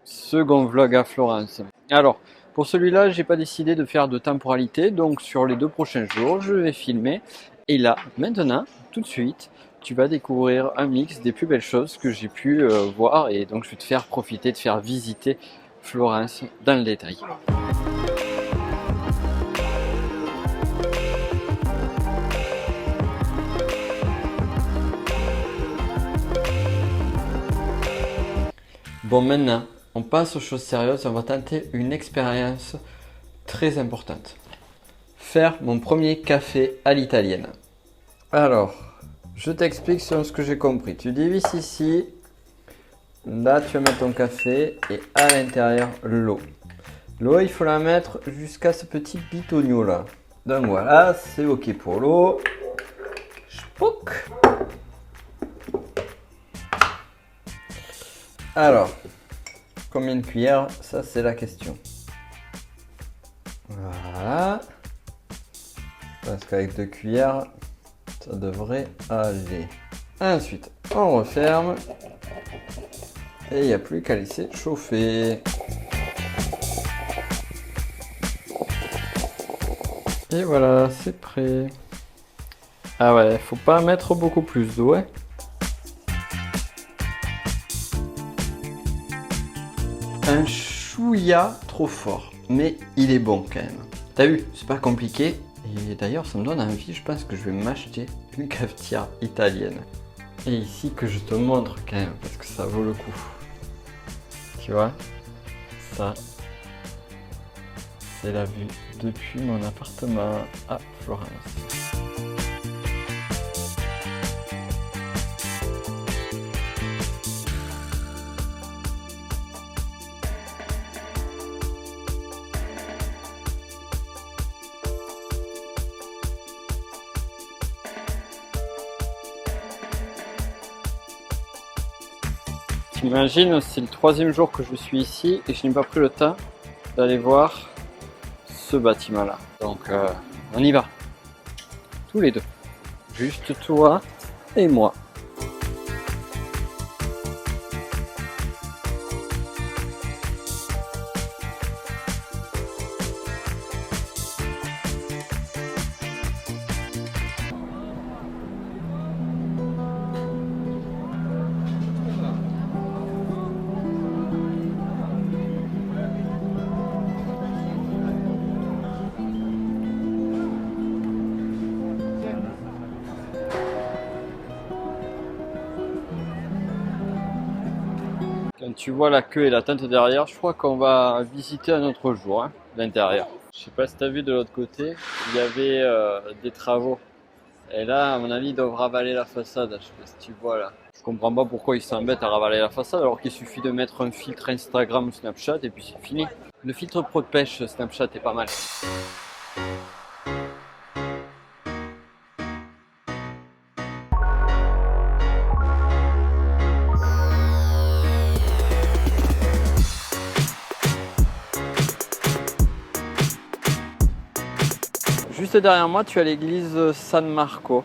Second vlog à Florence. Alors, pour celui-là, j'ai pas décidé de faire de temporalité, donc sur les 2 prochains jours, je vais filmer. Et là, maintenant, tout de suite, tu vas découvrir un mix des plus belles choses que j'ai pu voir, et donc je vais te faire profiter, de faire visiter Florence dans le détail. Bon, maintenant, on passe aux choses sérieuses. On va tenter une expérience très importante. Faire mon premier café à l'italienne. Alors, je t'explique selon ce que j'ai compris. Tu dévisses ici. Là, tu vas mettre ton café et à l'intérieur, l'eau. L'eau, il faut la mettre jusqu'à ce petit bitonio là. Donc voilà, c'est ok pour l'eau. Spouk. Alors, combien de cuillères? Ça, c'est la question. Voilà. Parce qu'avec 2 cuillères, ça devrait aller. Ensuite, on referme. Et il n'y a plus qu'à laisser chauffer. Et voilà, c'est prêt. Ah ouais, faut pas mettre beaucoup plus d'eau, hein. Un chouïa trop fort, mais il est bon quand même. T'as vu, c'est pas compliqué. Et d'ailleurs, ça me donne envie, je pense que je vais m'acheter une cafetière italienne. Et ici que je te montre quand même, parce que ça vaut le coup. Tu vois, ça, c'est la vue depuis mon appartement à Florence. T'imagines, c'est le 3e jour que je suis ici et je n'ai pas pris le temps d'aller voir ce bâtiment là. Donc on y va, tous les deux, juste toi et moi. Quand tu vois la queue et la tente derrière, je crois qu'on va visiter un autre jour, hein, l'intérieur. Je sais pas si tu as vu de l'autre côté, il y avait des travaux. Et là, à mon avis, ils doivent ravaler la façade. Je sais pas si tu vois là. Je comprends pas pourquoi ils s'embêtent à ravaler la façade alors qu'il suffit de mettre un filtre Instagram ou Snapchat et puis c'est fini. Le filtre pro de pêche Snapchat est pas mal. Juste derrière moi, tu as l'église San Marco,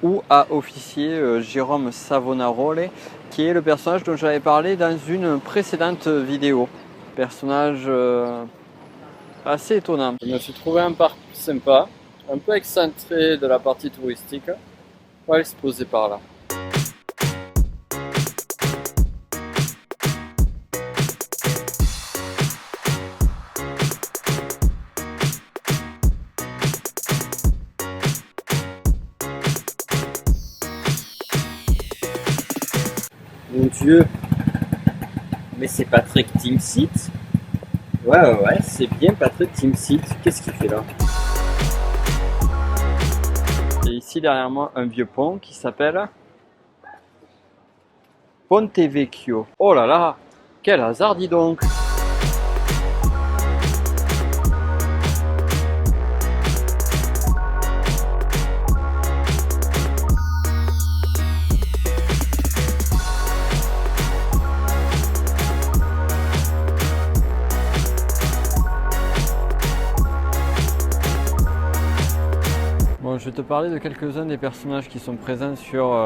où a officié Jérôme Savonarole, qui est le personnage dont j'avais parlé dans une précédente vidéo. Personnage assez étonnant. Je me suis trouvé un parc sympa, un peu excentré de la partie touristique. On va aller se poser par là. Mon Dieu, mais c'est Patrick Timsit. Ouais, c'est bien Patrick Timsit. Qu'est-ce qu'il fait là? Et ici derrière moi, un vieux pont qui s'appelle Ponte Vecchio. Oh là là, quel hasard, dis donc! Bon, je vais te parler de quelques-uns des personnages qui sont présents sur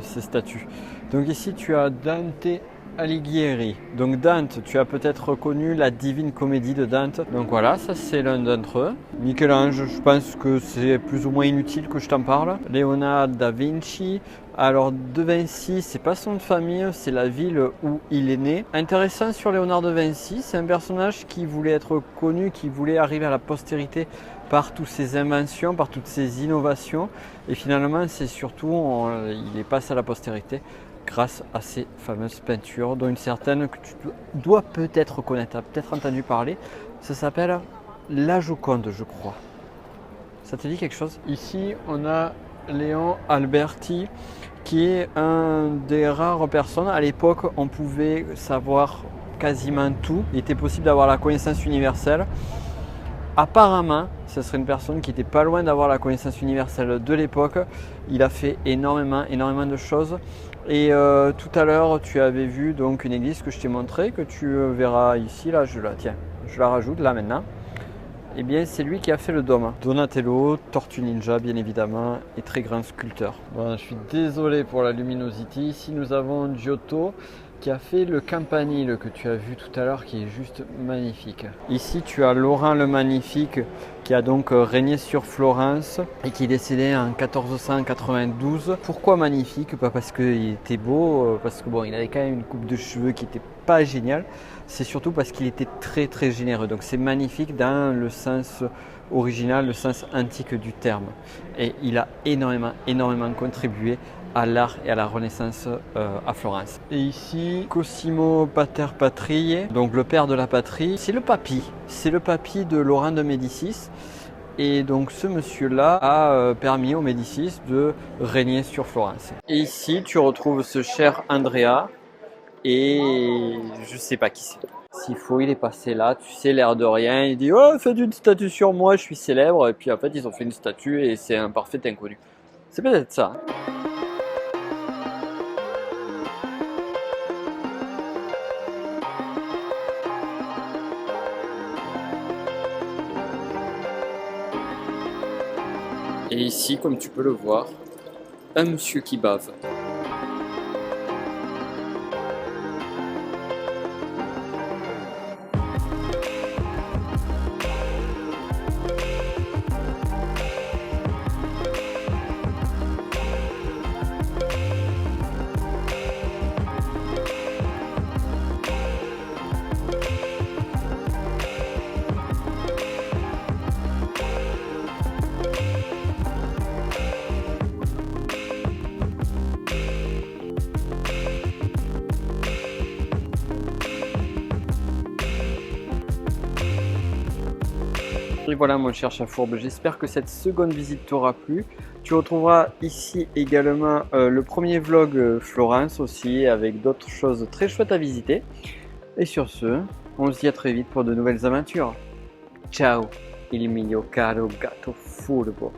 ces statues. Donc ici tu as Dante Alighieri. Donc Dante, tu as peut-être reconnu la Divine Comédie de Dante. Donc voilà, ça c'est l'un d'entre eux. Michel-Ange, je pense que c'est plus ou moins inutile que je t'en parle. Léonard da Vinci. Alors de Vinci, c'est pas son nom de famille, c'est la ville où il est né. Intéressant sur Léonard de Vinci, c'est un personnage qui voulait être connu, qui voulait arriver à la postérité par toutes ses inventions, par toutes ses innovations. Et finalement, c'est surtout, il est passé à la postérité grâce à ces fameuses peintures, dont une certaine que tu dois peut-être connaître, tu as peut-être entendu parler. Ça s'appelle La Joconde, je crois. Ça te dit quelque chose? Ici, on a Léon Alberti, qui est un des rares personnes. À l'époque, on pouvait savoir quasiment tout. Il était possible d'avoir la connaissance universelle. Apparemment, ce serait une personne qui était pas loin d'avoir la connaissance universelle de l'époque. Il a fait énormément de choses. Et tout à l'heure, tu avais vu donc une église que je t'ai montré, que tu verras ici. Là, je la rajoute là maintenant. Eh bien, c'est lui qui a fait le dôme. Donatello, Tortue Ninja, bien évidemment, et très grand sculpteur. Bon, je suis désolé pour la luminosité. Ici, nous avons Giotto qui a fait le campanile que tu as vu tout à l'heure, qui est juste magnifique. Ici, tu as Laurent le Magnifique, qui a donc régné sur Florence et qui est décédé en 1492. Pourquoi magnifique? Pas parce qu'il était beau, parce que bon, il avait quand même une coupe de cheveux qui n'était pas géniale. C'est surtout parce qu'il était très généreux. Donc c'est magnifique dans le sens original, le sens antique du terme. Et il a énormément contribué à l'art et à la Renaissance à Florence. Et ici, Cosimo Pater Patriae, donc le père de la patrie, c'est le papy de Laurent de Médicis. Et donc ce monsieur-là a permis aux Médicis de régner sur Florence. Et ici, tu retrouves ce cher Andrea, et je sais pas qui c'est. S'il faut, il est passé là, tu sais, l'air de rien, il dit « Oh, faites une statue sur moi, je suis célèbre », et puis en fait, ils ont fait une statue et c'est un parfait inconnu. C'est peut-être ça. Et ici, comme tu peux le voir, un monsieur qui bave. Et voilà mon cher Chafourbe, j'espère que cette seconde visite t'aura plu. Tu retrouveras ici également le premier vlog Florence aussi, avec d'autres choses très chouettes à visiter. Et sur ce, on se dit à très vite pour de nouvelles aventures. Ciao, il mio caro gatto furbo.